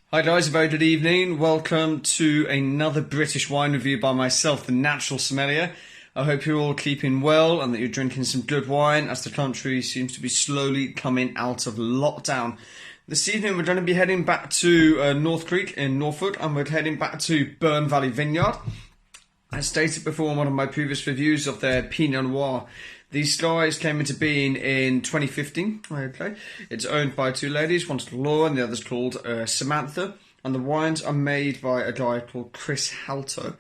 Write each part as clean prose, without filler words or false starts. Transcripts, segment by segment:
Hi guys, a very good evening. Welcome to another British wine review by myself, the Natural Sommelier. I hope you're all keeping well and that you're drinking some good wine as the country seems to be slowly coming out of lockdown. This evening we're going to be heading back to North Creek in Norfolk, and we're heading back to Burn Valley Vineyard. As stated before in one of my previous reviews of their Pinot Noir, these guys came into being in 2015. Okay, it's owned by two ladies, one's called Laura and the other's called Samantha, and the wines are made by a guy called Chris Halto.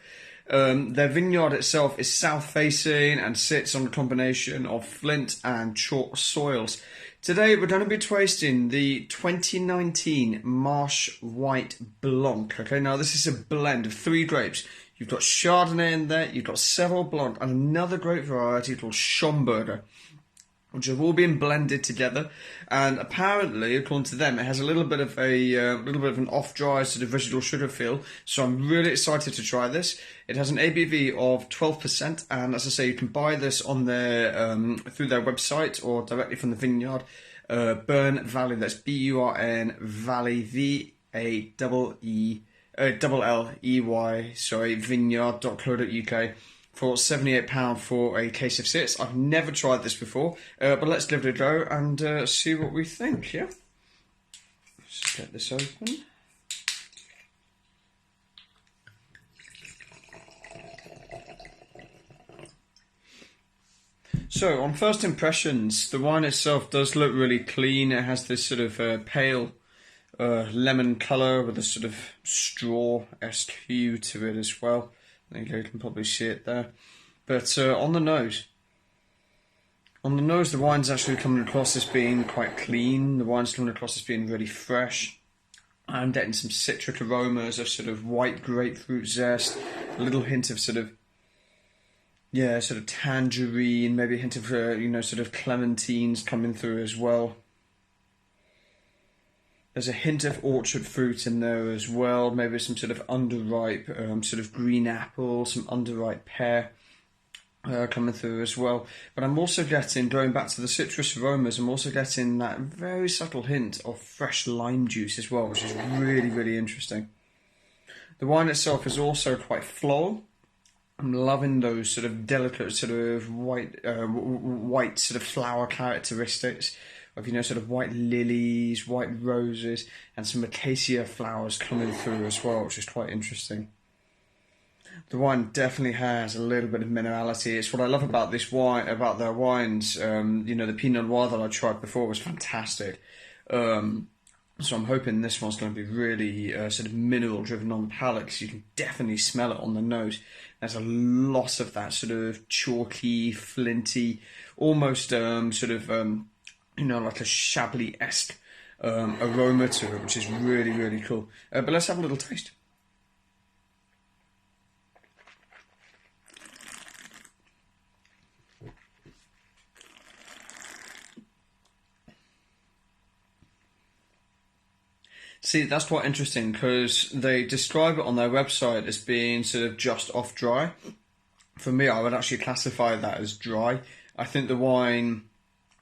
Their vineyard itself is south-facing and sits on a combination of flint and chalk soils. Today we're going to be tasting the 2019 Marsh White Blanc. Okay, now this is a blend of three grapes. You've got Chardonnay in there, you've got Seyval Blanc and another grape variety called Schonberger, which have all been blended together. And apparently, according to them, it has a little bit of an off-dry sort of residual sugar feel. So I'm really excited to try this. It has an ABV of 12%, and as I say, you can buy this on their through their website or directly from the vineyard. Burn Valley. That's B-U-R-N Valley V-A-L-E-Y, vineyard.co.uk for £78 for a case of six. I've never tried this before, but let's give it a go and see what we think, yeah? Let's just get this open. So, on first impressions, the wine itself does look really clean. It has this sort of pale lemon colour with a sort of straw-esque hue to it as well. There you go, you can probably see it there. But on the nose, the wine's actually coming across as being quite clean. The wine's coming across as being really fresh. I'm getting some citric aromas of sort of white grapefruit zest, a little hint of sort of tangerine, maybe a hint of sort of clementines coming through as well. There's a hint of orchard fruit in there as well, maybe some sort of underripe, sort of green apple, some underripe pear coming through as well. But I'm also getting, going back to the citrus aromas, I'm also getting that very subtle hint of fresh lime juice as well, which is really, really interesting. The wine itself is also quite floral. I'm loving those sort of delicate sort of white sort of flower characteristics of, sort of white lilies, white roses, and some acacia flowers coming through as well, which is quite interesting. The wine definitely has a little bit of minerality. It's what I love about this wine, about their wines. The Pinot Noir that I tried before was fantastic. So I'm hoping this one's going to be really sort of mineral driven on the palate, because you can definitely smell it on the nose. There's a lot of that sort of chalky, flinty, almost like a Chablis-esque aroma to it, which is really, really cool. But let's have a little taste. See, that's quite interesting, because they describe it on their website as being sort of just off dry. For me, I would actually classify that as dry. I think the wine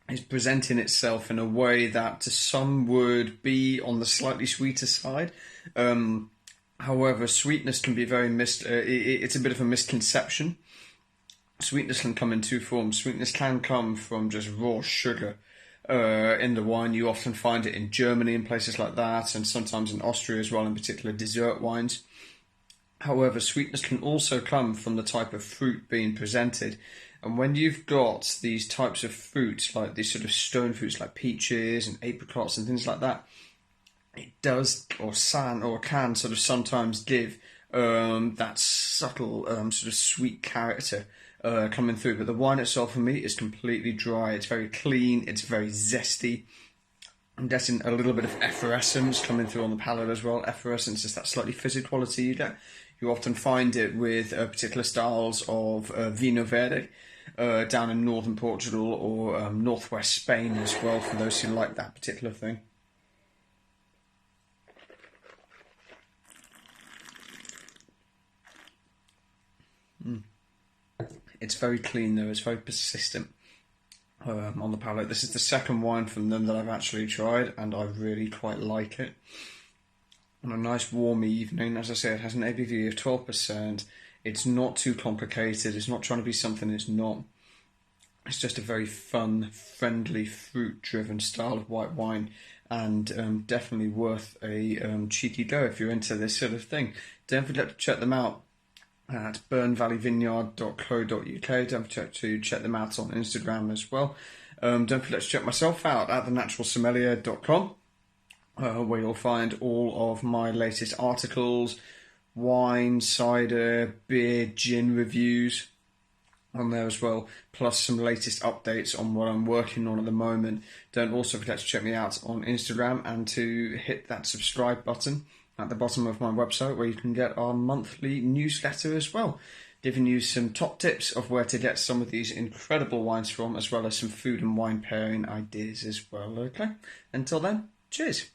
is presenting itself in a way that to some would be on the slightly sweeter side. However, sweetness can be very it's a bit of a misconception. Sweetness can come in two forms. Sweetness can come from just raw sugar in the wine. You often find it in Germany and places like that, and sometimes in Austria as well, in particular dessert wines. However, sweetness can also come from the type of fruit being presented. And when you've got these types of fruits, like these sort of stone fruits like peaches and apricots and things like that, it does or can sort of sometimes give that subtle sort of sweet character coming through. But the wine itself for me is completely dry. It's very clean, it's very zesty. I'm getting a little bit of effervescence coming through on the palate as well. Effervescence is that slightly fizzy quality you get. You often find it with particular styles of Vinho Verde down in northern Portugal or northwest Spain as well, for those who like that particular thing. It's very clean though, it's very persistent on the palate. This is the second wine from them that I've actually tried, and I really quite like it. on a nice warm evening. As I say, it has an ABV of 12%. It's not too complicated. It's not trying to be something it's not. It's just a very fun, friendly, fruit-driven style of white wine, and definitely worth a cheeky go if you're into this sort of thing. Don't forget to check them out at burnvalleyvineyard.co.uk. Don't forget to check them out on Instagram as well. Don't forget to check myself out at thenaturalsommelier.com, where you'll find all of my latest articles, wine, cider, beer, gin reviews on there as well, plus some latest updates on what I'm working on at the moment. Don't also forget to check me out on Instagram and to hit that subscribe button at the bottom of my website, where you can get our monthly newsletter as well, giving you some top tips of where to get some of these incredible wines from, as well as some food and wine pairing ideas as well. Okay, until then, cheers.